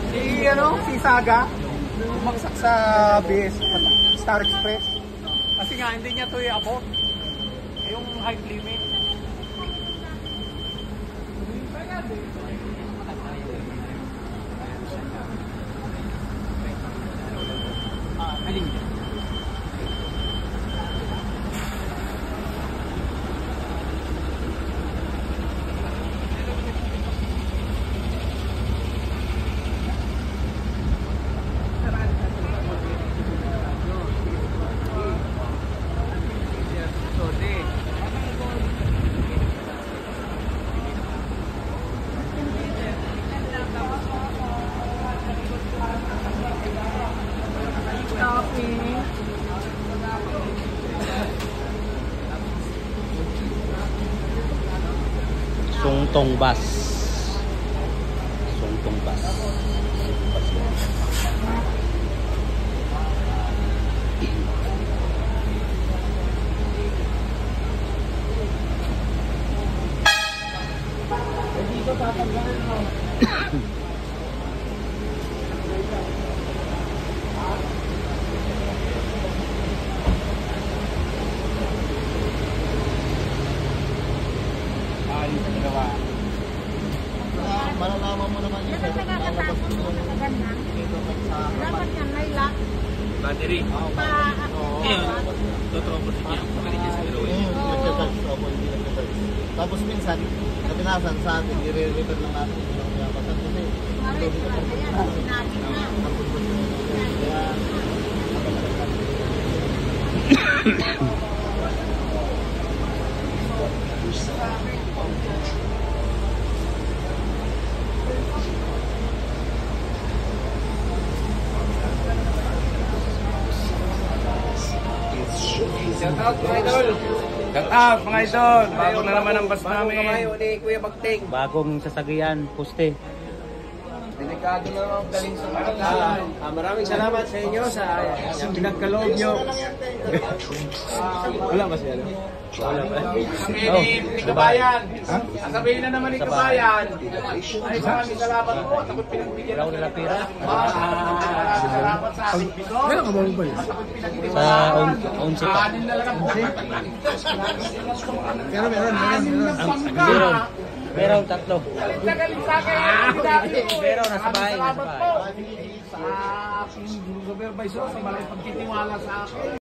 Si Saga, bumagsak sa BS, Star Express. Kasi nga, hindi niya ito i-abot. Yung height limit. Alin? Sungtong bus. Sungtong bus. Dito tatanggalin mo. Malalaman mo naman yun. Dapat yan may lock. Battery. Totoo niya. Tapos minsan, kadalasan sa atin, i-refer lang natin yung kapatid kasi. Shout out mga idol. Shout out mga idol. Bago na naman ang bus namin. Bago kamayo ni Kuya Bagting. Bagong sasagyan, poste. Delikado na naman galing sa Marangal. Maraming salamat sa inyo sa pinagkaloob nyo. Wala ba siya? Wala ba? Sabihin ni Kabayan. Sabihin na naman ni Kabayan. Ay, maraming salamat po. At ako'y pinagbigyan Wala na pira. salamat sa ating bidon. Meron ka ba ba yun? Sa 11 pa. Anin na lang ang buhay. Pero meron. Meron. Meron tatlo. Nagaling sa akin. Pero nasa bahay. Salamat po sa aking supervisor sa malaking pagtitiwala sa akin.